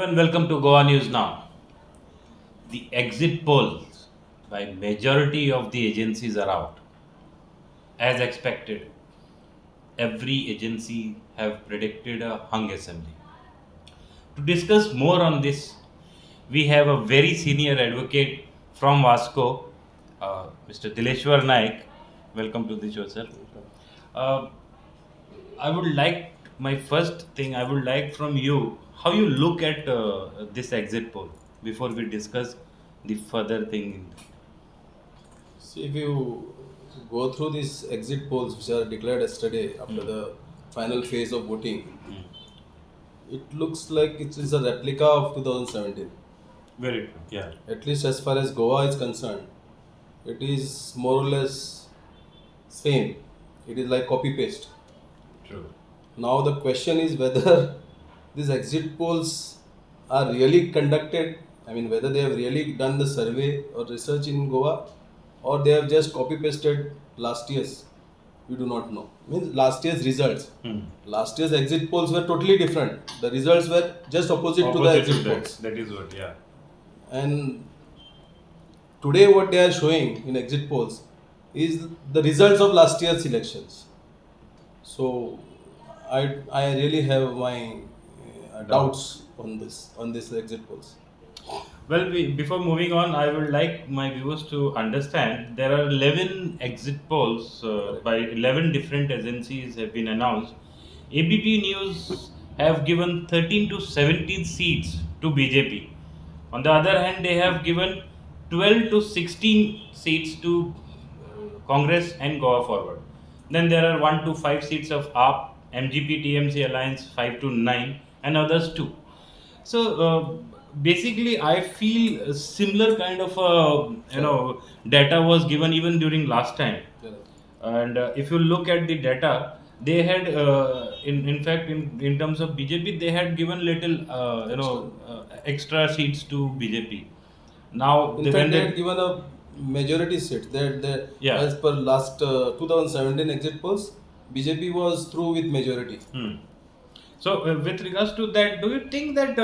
And welcome to Goa News Now. The exit polls by majority of the agencies are out. As expected, every agency have predicted a hung assembly. To discuss more on this, we have a very senior advocate from Vasco, Mr. Dileshwar Naik. Welcome to the show, sir. Uh, I would like my first thing. I would like from you how you look at this exit poll before we discuss the further thing. See, if you go through these exit polls which are declared yesterday after the final phase of voting, it looks like it is a replica of 2017. Very true. Yeah. At least as far as Goa is concerned, it is more or less same. It is like copy paste. True. Now the question is whether these exit polls are really conducted. I mean, whether they have really done the survey or research in Goa, or they have just copy pasted last year's. We do not know. Means last year's results. Last year's exit polls were totally different. The results were just opposite to the Opposite exit to that. polls. That is what. Yeah. And today, what they are showing in exit polls is the results of last year's elections. So, I really have my doubts on this exit polls. Well, before moving on, I would like my viewers to understand there are 11 exit polls by 11 different agencies have been announced. ABP News have given 13 to 17 seats to BJP. On the other hand, they have given 12 to 16 seats to Congress and Goa Forward. Then there are 1 to 5 seats of AAP, MGP TMC Alliance 5 to 9, and others 2. So basically, I feel a similar kind of data was given even during last time. Correct. And if you look at the data, they had in fact in terms of BJP, they had given little extra seats to BJP. Now In they, fact, when they they had given a majority seat. yeah. As per last 2017 exit polls, BJP was through with majority. So, with regards to that, do you think that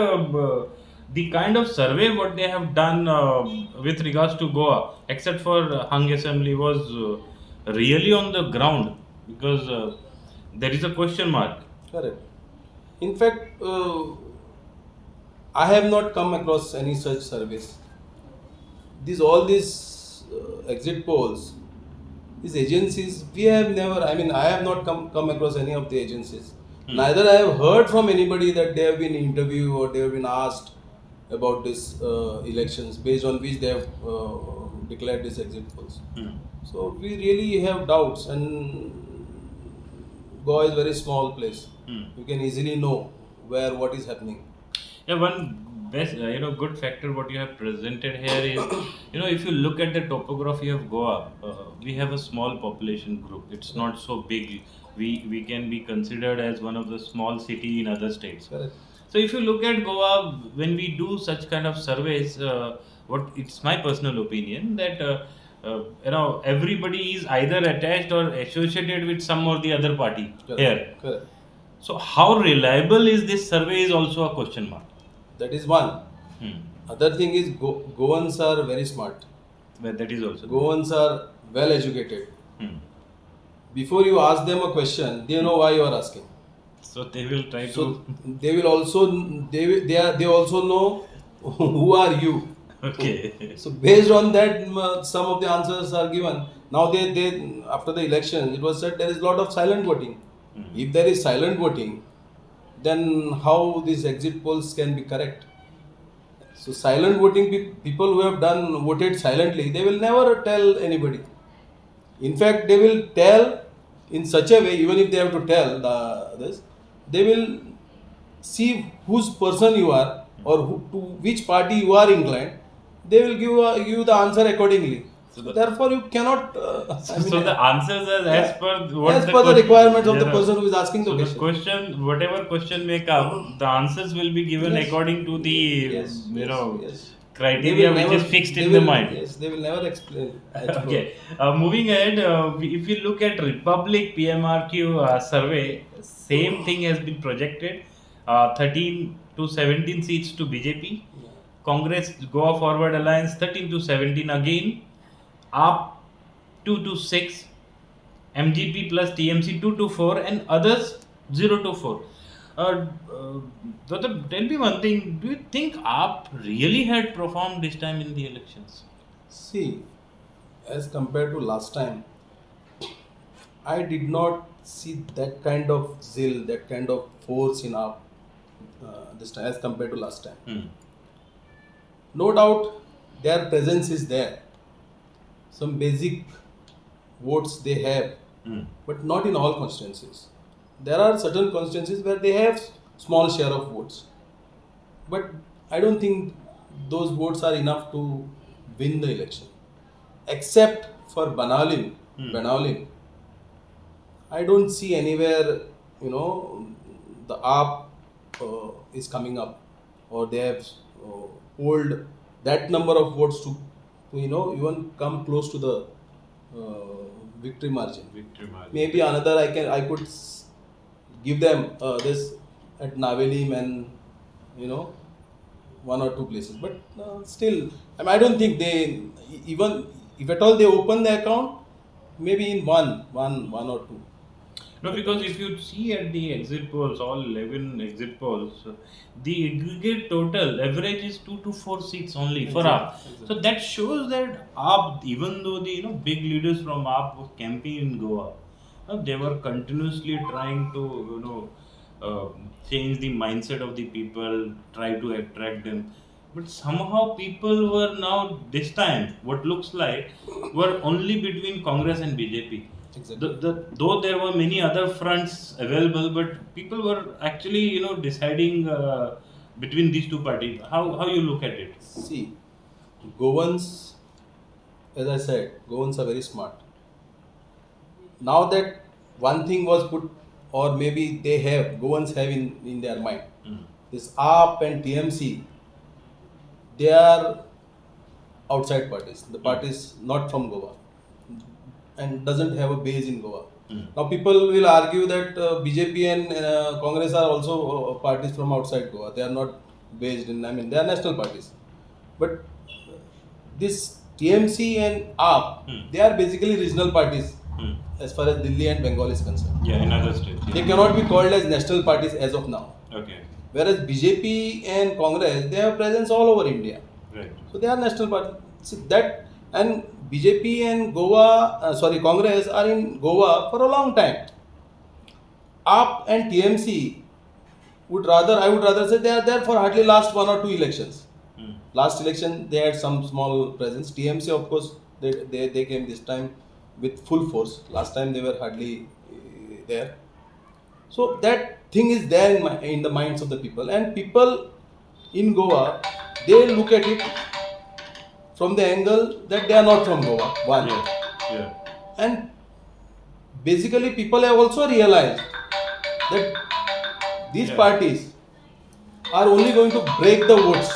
the kind of survey what they have done with regards to Goa, except for Hung Assembly, was really on the ground? Because there is a question mark. Correct. In fact, I have not come across any such surveys. These exit polls, these agencies, we have never. I mean, I have not come across any of the agencies. Neither I have heard from anybody that they have been interviewed or they have been asked about this elections based on which they have declared these exit polls. So we really have doubts, and Goa is a very small place. You can easily know where what is happening. Yeah, one best good factor what you have presented here is if you look at the topography of Goa, we have a small population group. It's not so big. We can be considered as one of the small city in other states. Correct. So if you look at Goa, when we do such kind of surveys, what it's my personal opinion that everybody is either attached or associated with some or the other party Correct. here. Correct. So how reliable is this survey is also a question mark. That is one. Other thing is Goans are very smart. But that is also Goans are well educated. Hmm. Before you ask them a question, they know why you are asking. So they will try So to. they will also they also know who are you. Okay. So based on that, some of the answers are given. Now they after the election, it was said there is a lot of silent voting. If there is silent voting, then how these exit polls can be correct? So silent voting people who have voted silently, they will never tell anybody. In fact, they will tell in such a way, even if they have to tell this, they will see whose person you are or to which party you are inclined. They will give you the answer accordingly. So therefore, you cannot. So the answers are as per what as per the requirements of the yeah. person who is asking the So the question. question, whatever question may come, the answers will be given Yes. according to the Yes, yes. criteria which is fixed in the mind. Yes, they will never explain. Okay. Moving ahead, if you look at Republic PMRQ survey, same thing has been projected. 13 to 17 seats to BJP. Yeah. Congress Goa Forward Alliance 13 to 17 again. AAP 2 to 6. MGP plus TMC 2 to 4 and others 0 to 4. Uh, uh, Gautam, tell me one thing. Do you think AAP really had performed this time in the elections? See, as compared to last time, I did not see that kind of zeal, that kind of force in our this time as compared to last time. Hmm. No doubt, their presence is there. Some basic votes they have, Hmm. but not in all constituencies. There are certain constituencies where they have small share of votes, but I don't think those votes are enough to win the election. Except for Banawlim, I don't see anywhere, the AAP is coming up, or they have polled that number of votes to even come close to the victory margin. Victory margin. Maybe another I could give them this at Navelim and one or two places, but still, I don't think they even if at all they open the account, maybe in one or two. No, because if you see at the exit polls, all 11 exit polls, the aggregate total average is 2 to 4 seats only for AAP. Exactly. So that shows that AAP, even though the big leaders from AAP were camping in Goa, they were continuously trying to change the mindset of the people, try to attract them. But somehow people were now this time what looks like were only between Congress and BJP. Exactly. Though there were many other fronts available, but people were actually deciding between these two parties. How you look at it? See, Goans, as I said, Goans are very smart. Now that one thing was put, or maybe Goans have in their mind, Mm. this AAP and TMC, they are outside parties. The parties not from Goa and doesn't have a base in Goa. Mm. Now people will argue that BJP and Congress are also parties from outside Goa. They are not based in. I mean, they are national parties. But this TMC and AAP, Mm. they are basically regional parties Mm. as far as Delhi and Bengal is concerned. Yeah, in other states. They Yeah. cannot be called as national parties as of now. Okay. Whereas BJP and Congress, they have presence all over India. Right. So they are national parties. See that, and BJP and Congress are in Goa for a long time. AAP and TMC I would rather say they are there for hardly last one or two elections. Mm. Last election they had some small presence. TMC of course they came this time with full force. Last time they were hardly there. So that thing is there in the minds of the people, and people in Goa, they look at it from the angle that they are not from Goa. One, Yeah. Yeah. and basically people have also realized that these Yeah. parties are only going to break the votes.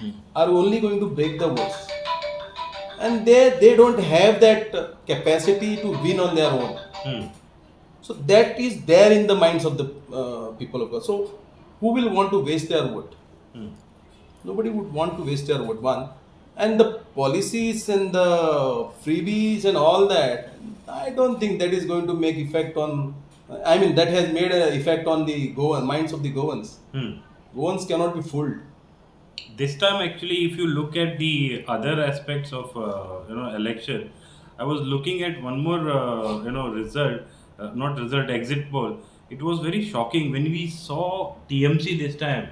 Mm. Are only going to break the votes, and they don't have that capacity to win on their own. Mm. So that is there in the minds of the people of God. So who will want to waste their vote? Mm. Nobody would want to waste their vote. One, and the policies and the freebies and all that, I don't think that is going to make effect on. I mean, that has made an effect on the minds of the Goans. Mm. Goans cannot be fooled. This time, actually, if you look at the other aspects of election, I was looking at one more result, not result, exit poll. It was very shocking when we saw TMC this time.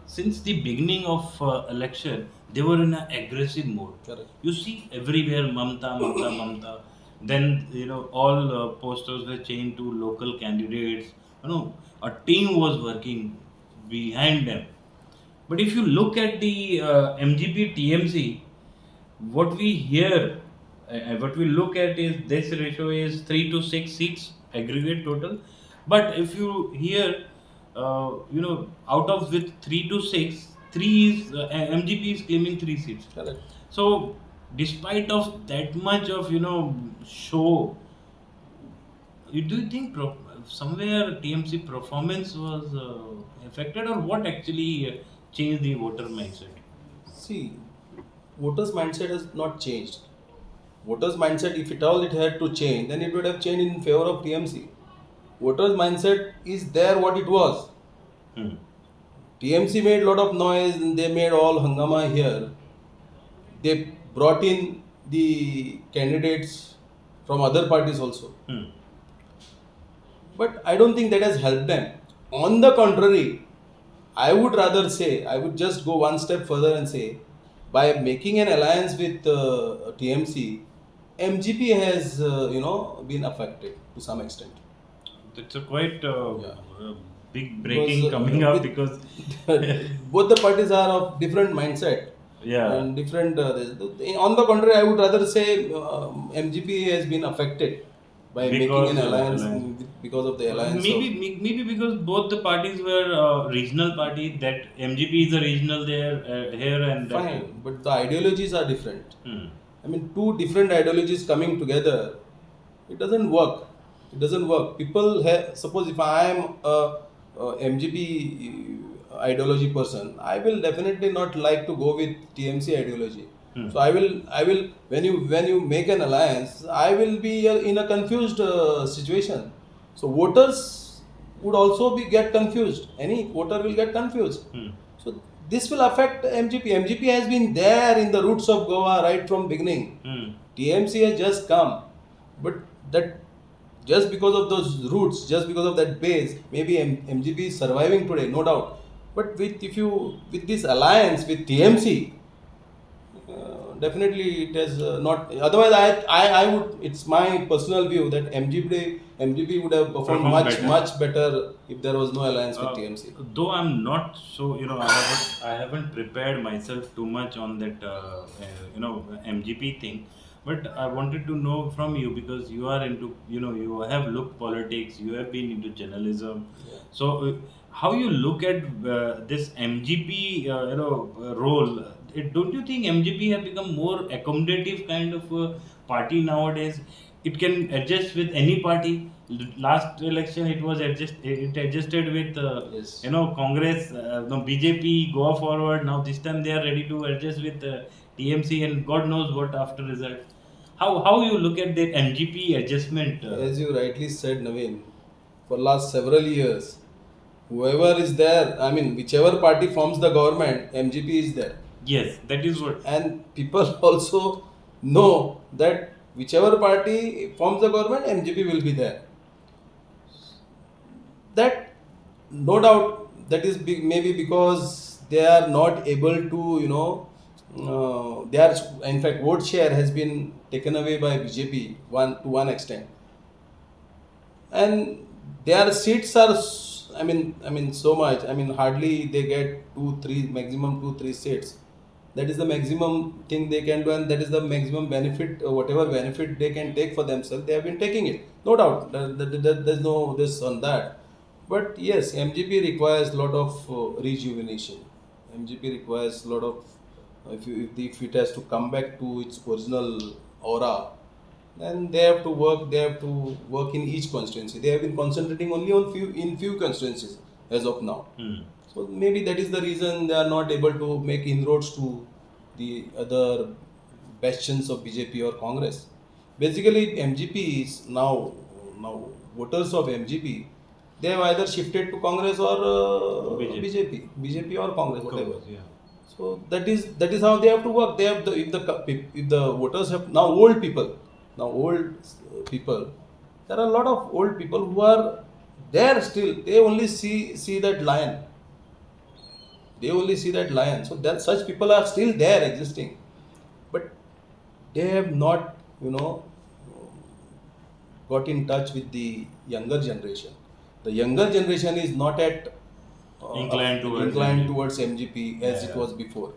Since the beginning of election, they were in an aggressive mode. Correct. You see everywhere Mamta, Mamta, Mamta. Then all posters were changed to local candidates. A team was working behind them. But if you look at the MGP TMC, what we hear, what we look at is this ratio is 3 to 6 seats aggregate total. But if you hear, out of with 3 to 6, 3 is MGP is claiming 3 seats. Correct. So, despite of that much of show, do you think somewhere TMC performance was affected, or what actually changed the voter mindset? See, voters' mindset has not changed. Voters' mindset, if at all it had to change, then it would have changed in favor of TMC. Voters' mindset is there what it was. Hmm. TMC made a lot of noise and they made all hangama here. They brought in the candidates from other parties also. Hmm. But I don't think that has helped them. On the contrary, I would rather say, I would just go one step further and say, by making an alliance with TMC, MGP has, been affected to some extent. It's a quite Yeah. big Because breaking coming up because both the parties are of different mindset yeah, and different. On the contrary, I would rather say MGP has been affected by making an because alliance alliance. because of the alliance of. Maybe because both the parties were regional party. That MGP is a regional there here, and that. Fine, but the ideologies are different. Hmm. I mean, two different ideologies coming together, it doesn't work. It doesn't work. People have, suppose if I am a MGP ideology person, I will definitely not like to go with TMC ideology. Hmm. So when you make an alliance, I will be in a confused situation. So voters would also be get confused. Any voter will get confused. Hmm. So this will affect MGP. MGP has been there in the roots of Goa right from beginning. Hmm. TMC has just come, but that just because of those roots, just because of that base, maybe MGP is surviving today, no doubt. But with this alliance with TMC, definitely it has not. Otherwise, I would. It's my personal view that MGP would have performed Perform better. much better if there was no alliance with Uh, TMC. though I'm not so, I haven't prepared myself too much on that, MGP thing. But I wanted to know from you because you are into, you have looked politics, you have been into journalism. Yeah. So, how you look at this MGP, role? Don't you think MGP have become more accommodative kind of party nowadays? It can adjust with any party. Last election, it was it adjusted with Yes. Congress, no BJP go forward. Now this time they are ready to adjust with TMC, and God knows what after result. How you look at the MGP adjustment? As you rightly said, Naveen, for last several years, whoever is there, I mean, whichever party forms the government, MGP is there. Yes, that is what. And people also know that whichever party forms the government, MGP will be there. That, no doubt, that is maybe because they are not able to, they are, in fact, vote share has been taken away by BJP to one extent, and their seats are I mean so much. I mean hardly they get 2 3 maximum 2 3 seats. That is the maximum thing they can do, and that is the maximum benefit, whatever benefit they can take for themselves, they have been taking it, no doubt. There's no this on that. But yes, MGP requires a lot of rejuvenation. MGP requires a lot of, if it has to come back to its original aura, then they have to work in each constituency. They have been concentrating only on few constituencies as of now. Hmm. So maybe that is the reason they are not able to make inroads to the other bastions of BJP or Congress. Basically, MGP is now voters of MGP. They have either shifted to Congress or BJP. BJP or Congress, whatever. Yeah. So that is how they have to work. They have if the voters have now old people. There are a lot of old people who are there still. They only see that lion. They only see that lion. So that such people are still there existing, but they have not got in touch with the younger generation. The younger generation is not at inclined towards MGP as Yeah, it yeah. was before.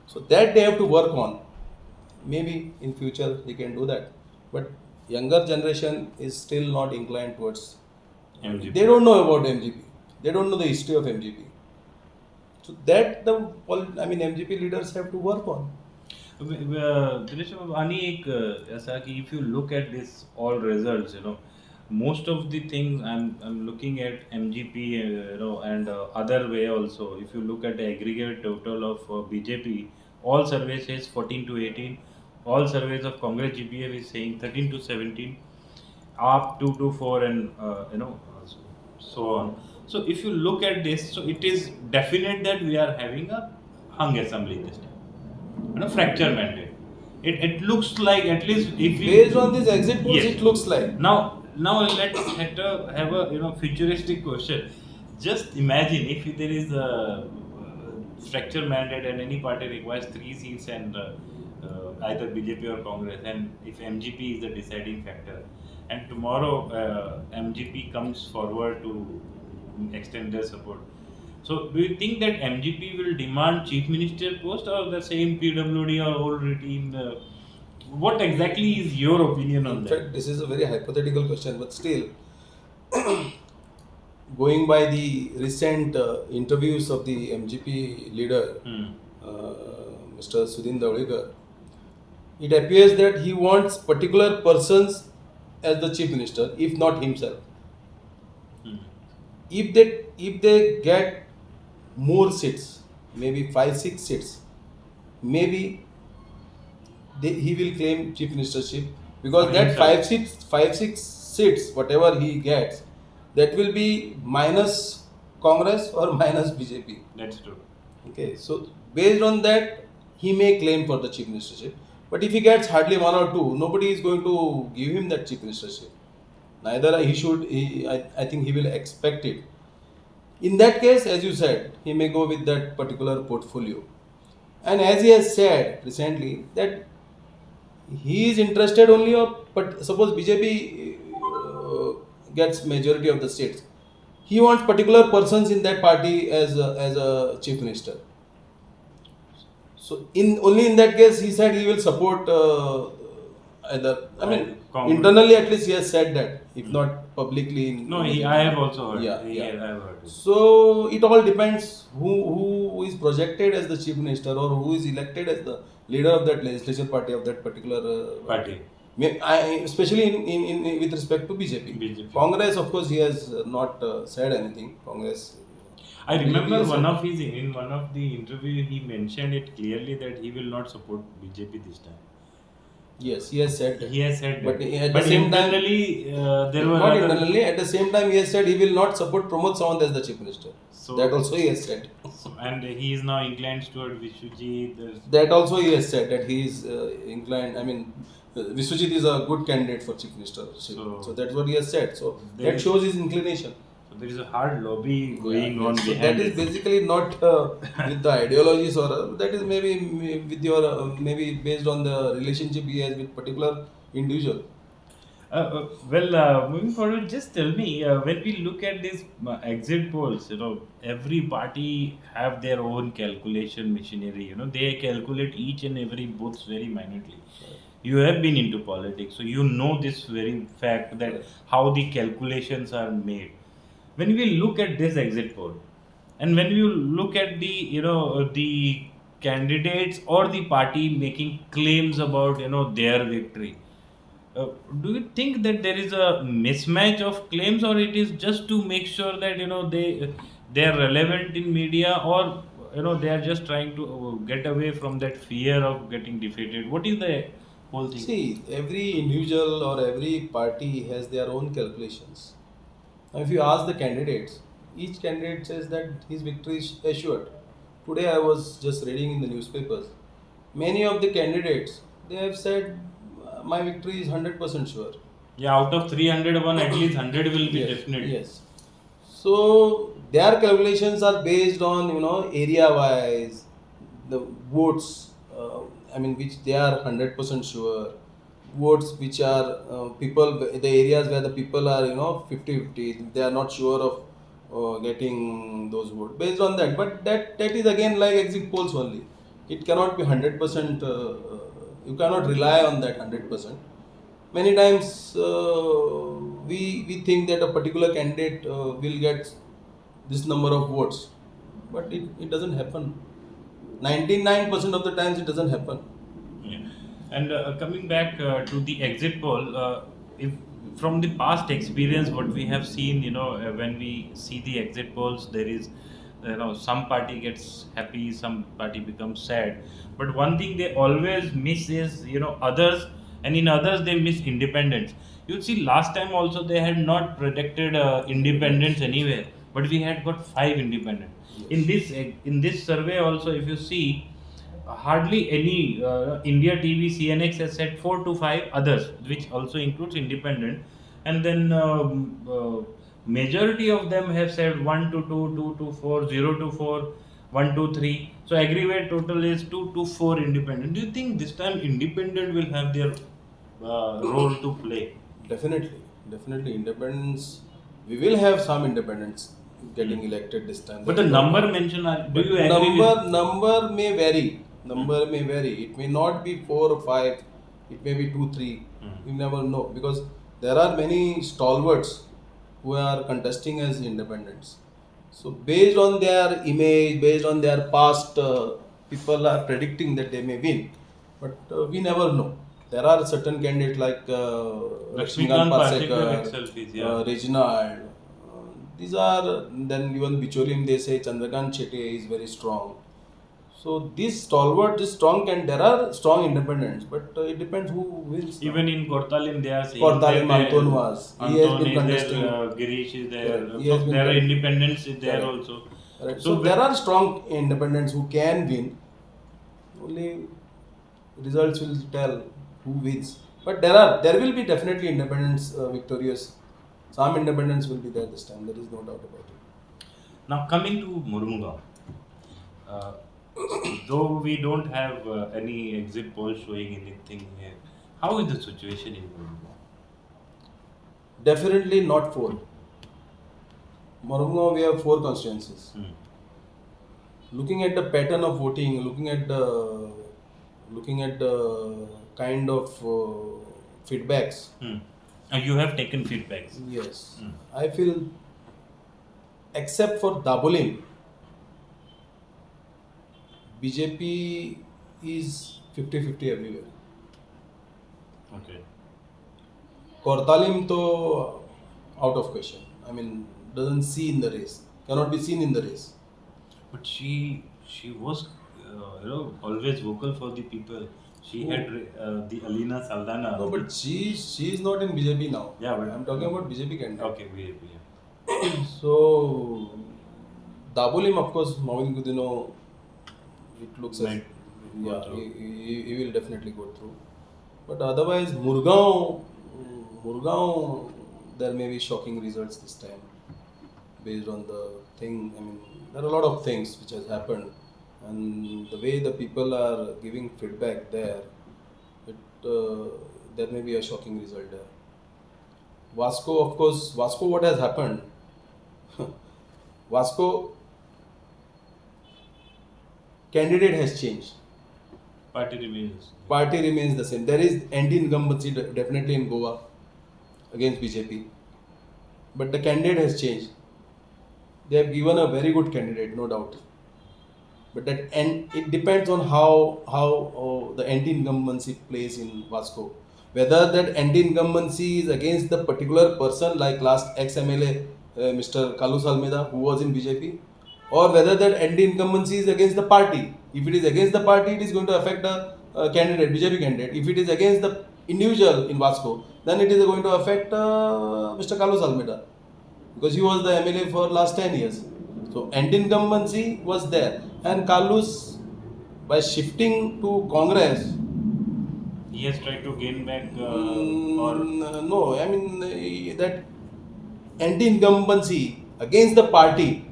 So that they have to work on. Maybe in future they can do that. But younger generation is still not inclined towards. MGP. They don't know about MGP. They don't know the history of MGP. So that MGP leaders have to work on. Dilesh बाबा, आणि एक ऐसा कि if you look at this all results, most of the things I'm looking at MGP, and other way also. If you look at the aggregate total of BJP, all surveys says 14 to 18. All surveys of Congress GPF is saying 13 to 17, up 2 to 4, and so on. So if you look at this, so it is definite that we are having a hung assembly this time, fracture mandate. It looks like, at least if we, Based on these exit polls, yes. it looks like. Now let's have a futuristic question. Just imagine if there is a fracture mandate and any party requires 3 seats, and either BJP or Congress, and if MGP is the deciding factor, and tomorrow MGP comes forward to extend their support. So, do you think that MGP will demand chief minister post, or the same PWD or old routine? What exactly is your opinion on In that? fact, this is a very hypothetical question, but still, going by the recent interviews of the MGP leader, Hmm. Mr. Sudhin Davlikar, it appears that he wants particular persons as the chief minister, if not himself. Hmm. If they get more seats, maybe 5 6 seats, maybe he will claim chief ministership, For because that himself. 5 6 seats, whatever he gets, that will be minus Congress or minus BJP. That's true. Okay, so based on that, he may claim for the chief ministership. But if he gets hardly one or two, nobody is going to give him that chief ministership. Neither he should. I think he will expect it. In that case, as you said, he may go with that particular portfolio. And as he has said recently, that he is interested only of, but suppose BJP gets majority of the states, he wants particular persons in that party as a chief minister. So in only in that case, he said he will support either. I mean, Congress. internally at least he has said that, if Hmm. not publicly. No, In I have also heard. yeah, yeah. I have heard it. So it all depends who is projected as the chief minister, or who is elected as the leader of that legislature party of that particular Party. especially in with respect to BJP. BJP. Congress, of course, he has not said anything. Congress. I BJP remember has one said- of his in one of the interview he mentioned it clearly that he will not support BJP this time. Yes, he has said that. He has said But that. at the But same time, internally, there were not other. internally, at the same time, he has said he will not support Pramod Sawant as the chief minister. So, That also he has said. and he is now inclined toward Vishwajit. That also he has said that he is inclined. I mean, Vishwajit is a good candidate for chief minister. So that's what he has said. So There that is- shows his inclination. So there is a hard lobby going Yeah, on yes. So behind that is it. basically not with the ideologies, or that is maybe with your maybe based on the relationship he has with particular individual. Moving forward, just tell me, when we look at these exit polls, every party have their own calculation machinery. They calculate each and every booth very minutely. You have been into politics, so you know this very fact that Correct. how the calculations are made. When we look at this exit poll, and when you look at the candidates or the party making claims about their victory, do you think that there is a mismatch of claims, or it is just to make sure that they are relevant in media, or they are just trying to get away from that fear of getting defeated? What is the whole thing? See, every individual or every party has their own calculations. Now, if you ask the candidates, each candidate says that his victory is assured. Today, I was just reading in the newspapers. Many of the candidates, they have said, my victory is 100% sure. Yeah, out of 301, at least 100 will be Yes, definite. yes. So their calculations are based on area wise, the votes. I mean, which they are 100% sure. Votes which are people, the areas where the people are 50-50. They are not sure of getting those votes based on that. But that is again like exit polls only. It cannot be 100%. You cannot rely on that 100%. Many times we think that a particular candidate will get this number of votes, but it doesn't happen. 99% of the times it doesn't happen. Yeah. And coming back to the exit poll, if from the past experience, what we have seen, when we see the exit polls, there is, some party gets happy, some party becomes sad. But one thing they always miss is, others, and in others they miss independence. You see, last time also they had not predicted independence anywhere, but we had got five independent. In Yes. this survey also, if you see, hardly any India TV CNX has said 4 to 5 others, which also includes independent, and then majority of them have said 1 to 2, 2 to 4, 0 to 4, 1 to 3. So aggregate total is 2 to 4 independent. Do you think this time independent will have their role to play? Definitely, definitely independence. We will have some independents getting Hmm. elected this time. But There the is no number doubt. mentioned, do But you agree with? number may vary. Hmm. Number may vary. It may not be 4 or 5. It may be 2, 3. Hmm. You never know because there are many stalwarts who are contesting as independents. So based on their image, based on their past, people are predicting that they may win, but we never know. There are certain candidates like Lakshmikant Lakshmikant Parsekar Parsekar, itself is, yeah. Reginald. These are then even Bicholim. They say Chandrakant Chetty is very strong. So these stalwart, this strong can there are strong independents, but it depends who wins now. Even in Kortalim, they are saying that Kortalim Anton was. He has Anton been is there, contesting. Girish is there. Correct. He has So been there are independents is there correct. also. Correct. So So there are strong independents who can win. Only results will tell who wins. But there will be definitely independents victorious. Some independents will be there this time. There is no doubt about it. now coming to Murmugaon, uh, though we don't have any exit poll showing anything here, how is the situation in Murmugaon? Definitely not four. Morungaon we have four constituencies. Hmm. Looking at the pattern of voting, looking at the kind of feedbacks. Hmm. You have taken feedbacks. Yes, Hmm. I feel except for Dabolim, BJP is 50-50 everywhere. Okay. Kortalim to out of question. I mean, doesn't see in the race. Cannot be seen in the race. But she was, always vocal for the people. She Who? had the Alina Saldana. No, but she is not in BJP now. Yeah, but I'm talking about BJP candidate. okay, we yeah. So Dabolim, of course, Mawin Gudino, it looks as Might go yeah, through. he will definitely go through. But otherwise, Murgaon, there may be shocking results this time based on the thing. I mean, there are a lot of things which has happened, and the way the people are giving feedback there, there may be a shocking result there. Vasco, of course, Vasco, what has happened? Vasco candidate has changed. Party remains. Party remains the same. There is anti-incumbency definitely in Goa against BJP, but the candidate has changed. They have given a very good candidate, no doubt. But that and it depends on how the anti-incumbency plays in Vasco. Whether that anti-incumbency is against the particular person, like last ex-MLA Mr. Kalus Almeida, who was in BJP, or whether that anti-incumbency is against the party. If it is against the party, it is going to affect the candidate, BJP candidate. If it is against the individual in Vasco, then it is going to affect Mr. Kalus Almeida because he was the MLA for last 10 years. So anti-incumbency was there, and Kalus, by shifting to Congress, He has tried to gain back, or no, I mean that anti-incumbency against the party,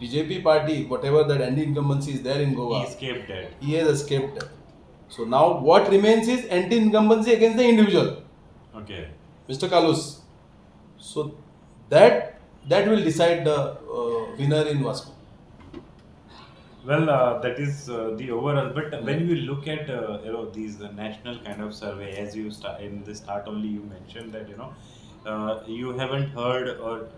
BJP party, whatever that anti-incumbency is there in he Goa, escaped that. he has escaped that. So now what remains is anti-incumbency against the individual, Okay. Mr. Kalus. So that will decide the winner in Vasco. Well, that is the overall. But Yeah. when you look at these national kind of survey, as you start in the start only, you mentioned that you haven't heard or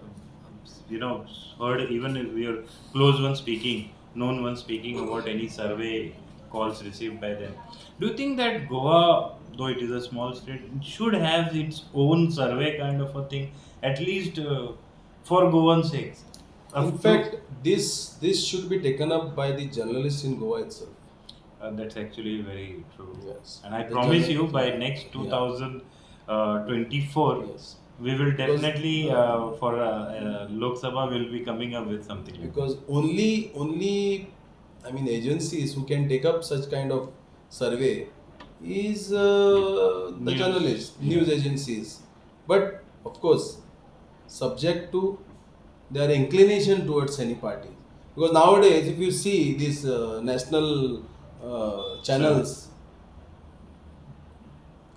heard even if your close one speaking, known one speaking about any survey calls received by them. Do you think that Goa though it is a small state, it should have its own survey kind of a thing, at least for Goan's sake. In Of fact, this should be taken up by the journalists in Goa itself. That's actually very true. Yes, And I the promise you, journalists. by next Yeah, 2024, yes, we will because definitely, for Lok Sabha, will be coming up with something like because only I mean agencies who can take up such kind of survey is the news. journalists, Yeah. news agencies. But of course, subject to their inclination towards any party. Because nowadays, if you see these national So, channels,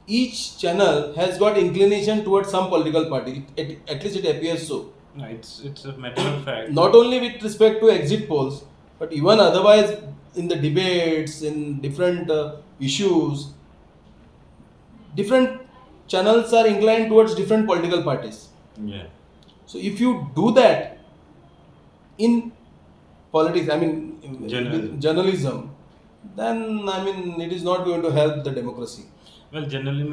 each channel has got inclination towards some political party. At least it appears so. no, it's a matter of fact. Not only with respect to exit polls, but even otherwise in the debates, in different issues, different channels are inclined towards different political parties. Yeah. So if you do that in politics, I mean Journalism. journalism, then I mean it is not going to help the democracy. Well, journalism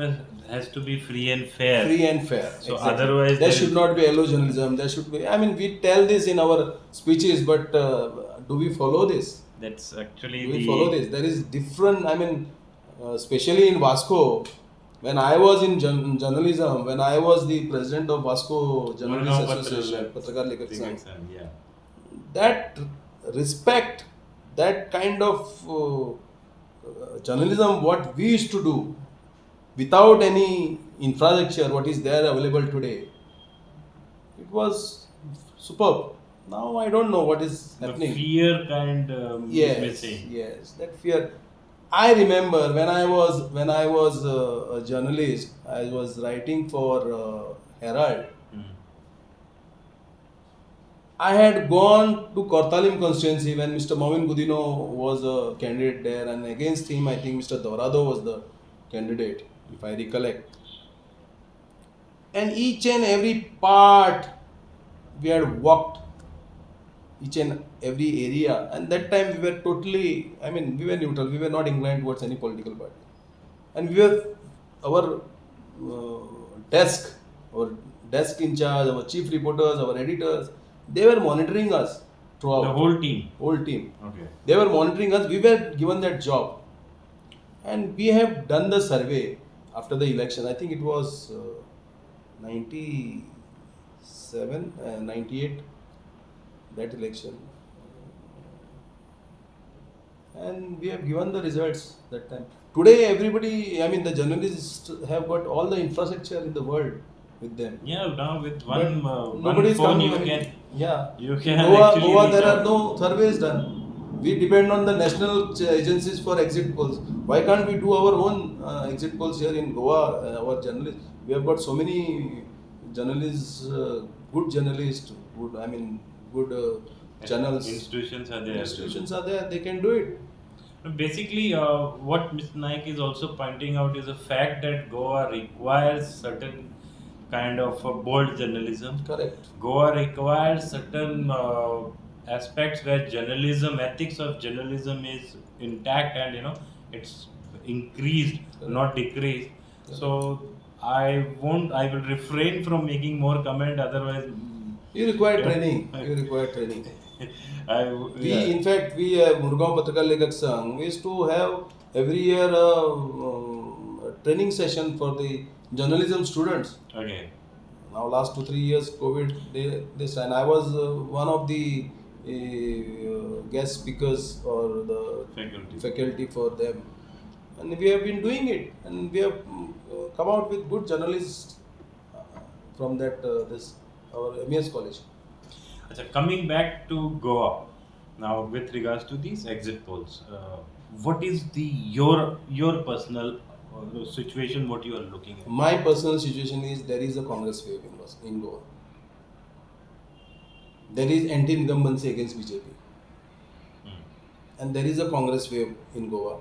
has to be free and fair. Free and fair, So exactly. otherwise, There there should is. not be yellow journalism. There should be. I mean, we tell this in our speeches, but do we follow this? That's actually Do we follow the. this? There is different. I mean, especially in Vasco, when I was in journalism, when I was the president of Vasco Journalists Murgaon Association, Patral- Patrakar Lekak Sangh, Lekak, yeah. that respect, that kind of journalism, what we used to do without any infrastructure, what is there available today, it was superb. Now I don't know what is The happening. fear kind is Yes, missing. yes, that fear. I remember when I was a journalist, I was writing for Herald. Mm. I had gone to Kortalim constituency when Mr. Mawin Gudino was a candidate there, and against him, I think Mr. Dorado was the candidate, if I recollect. And each and every part we had walked, each and every area, and that time we were totally, I mean, we were neutral, we were not inclined towards any political party. And we were, our desk, our desk in charge, our chief reporters, our editors, they were monitoring us throughout. The whole team. Whole team. Okay. They were monitoring us. We were given that job, and we have done the survey after the election. I think it was 97, 98, that election, and we have given the results that time. Today, everybody, I mean, the journalists have got all the infrastructure in the world with them. Yeah, now with But one nobody is phone coming. you can. Yeah. You In can Goa, actually Goa, reach there are out. no surveys done. We depend on the national agencies for exit polls. Why can't we do our own exit polls here in Goa? Our journalists, we have got so many journalists, good, I mean, good channels. Institutions are there. Institutions are there. They can do it. Basically, what Mr. Naik is also pointing out is the fact that Goa requires certain kind of bold journalism. Correct. Goa requires certain aspects where journalism, ethics of journalism is intact, and it's increased, Correct. not decreased. Correct. So I will refrain from making more comment. Otherwise, You require yeah. training. You require training. We, yeah. in fact, we Murgaon Patrakar Lekak Sangh, we used to have every year a training session for the journalism students. Okay. Now, last 2-3 years, COVID, this, and I was one of the guest speakers or the faculty for them, and we have been doing it, and we have come out with good journalists from that this our MES college. Achha, coming back to Goa, now with regards to these exit polls, what is your personal situation? What you are looking at? My personal situation is there is a Congress wave in Goa. There is anti-incumbency against BJP. And there is a Congress wave in Goa.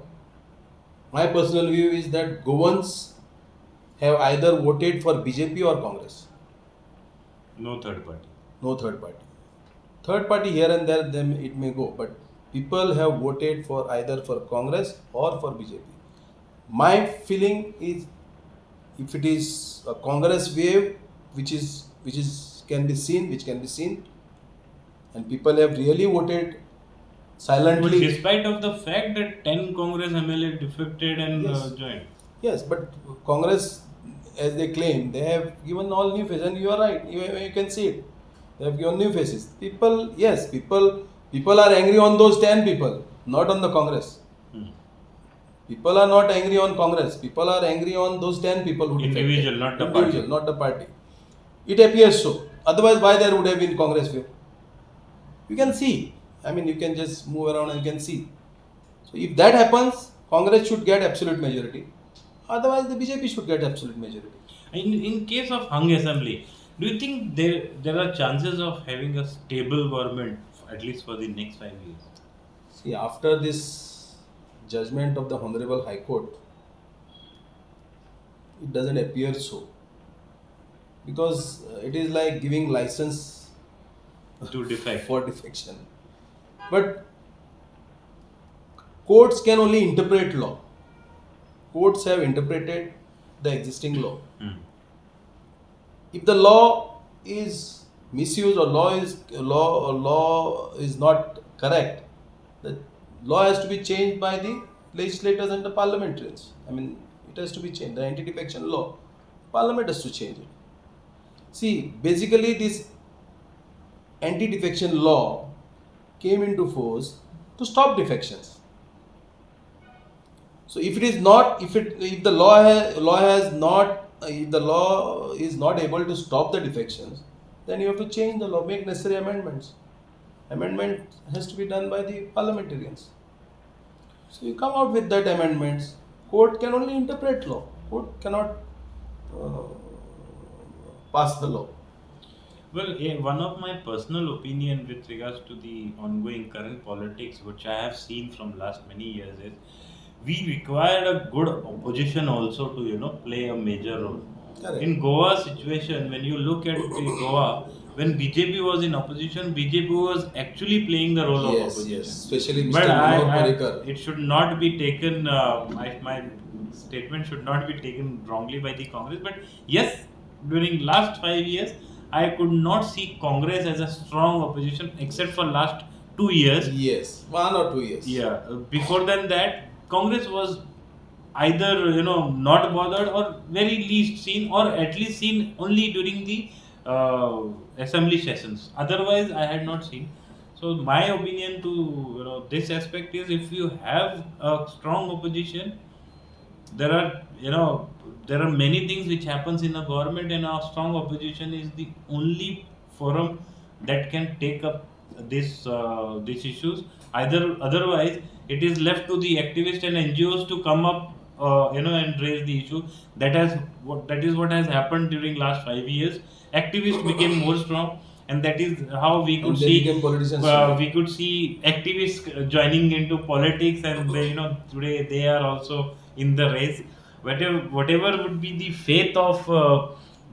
My personal view is that Goans have either voted for BJP or Congress. No third party. No third party. Third party here and there, then it may go, but people have voted for either for Congress or for BJP. My feeling is, if it is a Congress wave, which is can be seen, and people have really voted But silently. despite of the fact that 10 Congress MLA defected and Yes, joined. yes, but Congress, as they claim, they have given all new faces, and you are right. You can see it. They have given new faces. People, yes, people are angry on those 10 people, not on the Congress. Hmm. People are not angry on Congress. People are angry on those 10 people who defected. Individual, not the Individual, party. not the party. It appears so. Otherwise, why there would have been Congress wave? You can see. I mean, you can just move around and you can see. So if that happens, Congress should get absolute majority. Otherwise, the BJP should get absolute majority. In case of hung assembly, do you think there are chances of having a stable government at least for the next 5 years? See, after this judgment of the Honorable High Court, it doesn't appear so, because it is like giving license To defect. for defection. But courts can only interpret law. Courts have interpreted the existing law. Hmm. If the law is misused, or law is not correct, the law has to be changed by the legislators and the parliamentarians. I mean, it has to be changed. The anti-defection law, Parliament has to change it. See, basically, this anti-defection law came into force to stop defections. So if it is not, if the law has not, if the law is not able to stop the defections, then you have to change the law, make necessary amendments. Amendment has to be done by the parliamentarians. So you come out with that amendments. Court can only interpret law. Court cannot uh, pass the law. Well, one of my personal opinion with regards to the ongoing current politics, which I have seen from last many years, is we required a good opposition also to play a major role. Correct. In Goa situation, when you look at the Goa, when BJP was in opposition, BJP was actually playing the role of Yes, yes. opposition. Especially Mr. But Manoj Parrikar. it should not be taken. My statement should not be taken wrongly by the Congress. But yes, during last 5 years, I could not see Congress as a strong opposition except for last 2 years. Yes, 1 or 2 years. Yeah, before than that, Congress was either not bothered or very least seen, or at least seen only during the assembly sessions. Otherwise, I had not seen. So my opinion to this aspect is, if you have a strong opposition, there are there are many things which happens in a government, and a strong opposition is the only forum that can take up these issues. Either otherwise, it is left to the activists and NGOs to come up and raise the issue. That is what has happened during last 5 years. Activists became more strong, and that is how we could And they see became politicians today. we could see activists joining into politics, and they, today they are also in the race. Whatever would be the faith of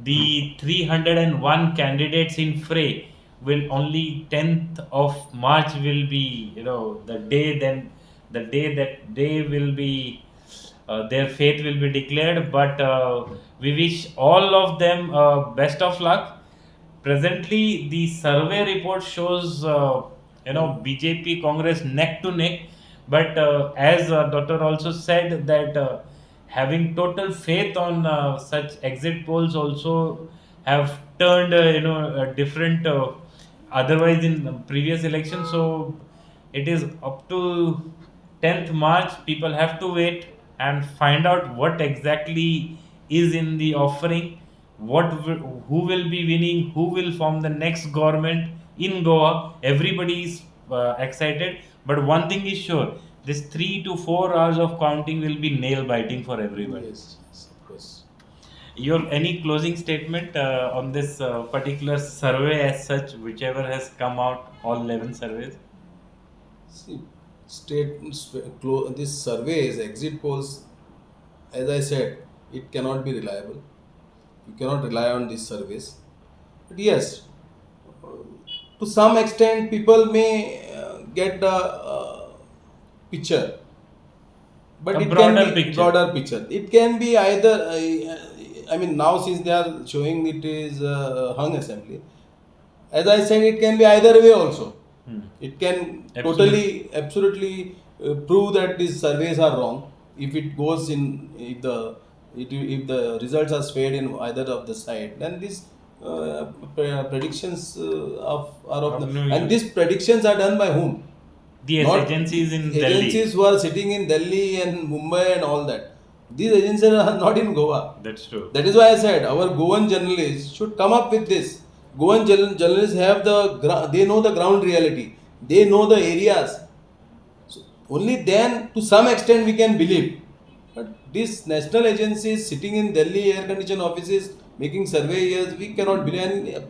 the 301 candidates in fray, will only 10th of March will be the day that they will be their faith will be declared. But we wish all of them best of luck. Presently, the survey report shows BJP Congress neck to neck, but as Doctor also said that having total faith on such exit polls also have turned different otherwise in the previous election. So it is up to 10th March. People have to wait and find out what exactly is in the offering, who will be winning, who will form the next government in Goa. Everybody is excited, but one thing is sure: this 3 to 4 hours of counting will be nail biting for everybody. Yes, yes, of course. Your any closing statement on this particular survey as such, whichever has come out, all 11 surveys? See, this surveys, exit polls, as I said, it cannot be reliable. You cannot rely on these surveys. But yes, to some extent, people may get the picture. but A it can broader be picture. broader picture. It can be either. I mean, now since they are showing it is hung assembly, as I said, it can be either way also. Hmm. It can Absolute. totally, absolutely prove that these surveys are wrong if it goes in if the results are swayed in either of the side. Then these predictions are of Of no and use. these predictions are done by whom? These Not agencies in agencies Delhi. who are sitting in Delhi and Mumbai and all that. These agencies are not in Goa. That's true. That is why I said our Goan journalists should come up with this. Goan journalists have they know the ground reality. They know the areas. So only then, to some extent, we can believe. But these national agencies sitting in Delhi air conditioned offices making surveys, we cannot believe. And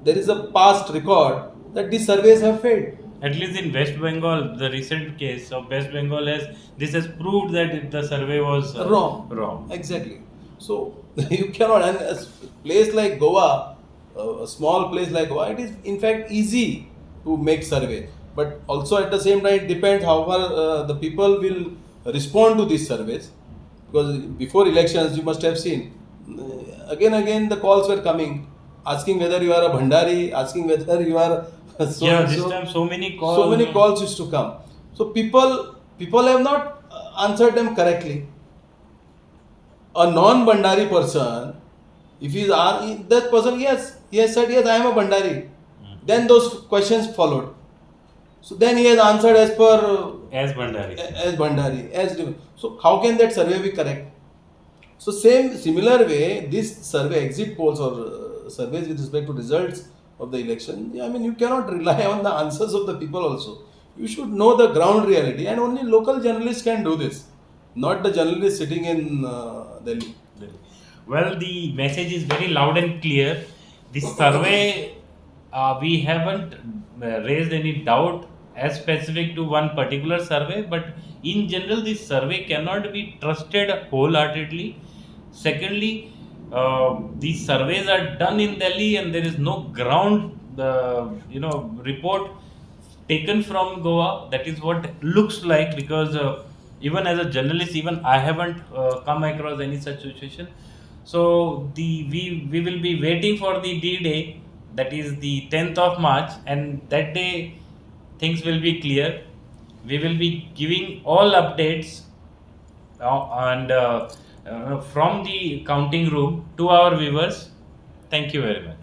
there is a past record that these surveys have failed. At least in West Bengal, the recent case of West Bengal has proved that the survey was Wrong. wrong. Exactly. So you cannot, and a place like Goa, a small place like Goa, it is in fact easy to make survey. But also at the same time, it depends how far the people will respond to these surveys. Because before elections, you must have seen again the calls were coming, asking whether you are a Bhandari, asking whether you are so Yeah, and this so. time so many So calls. many calls used to come. So people have not answered them correctly. A non-Bandari person, if he's that person, yes, he has said, yes, I am a Bandari. Then those questions followed. So then he has answered as per As Bhandari. as Bandari. So how can that survey be correct? So similar way, this survey exit polls or surveys with respect to results of the election. I mean, you cannot rely on the answers of the people also. You should know the ground reality, and only local journalists can do this, not the journalists sitting in Delhi. Well, the message is very loud and clear. The survey, we haven't raised any doubt as specific to one particular survey, but in general, this survey cannot be trusted wholeheartedly. Secondly, these surveys are done in Delhi, and there is no ground, report taken from Goa. That is what looks like, because even as a journalist, even I haven't come across any such situation. So we will be waiting for the D-Day, that is the 10th of March, and that day things will be clear. We will be giving all updates and from the counting room to our viewers. Thank you very much.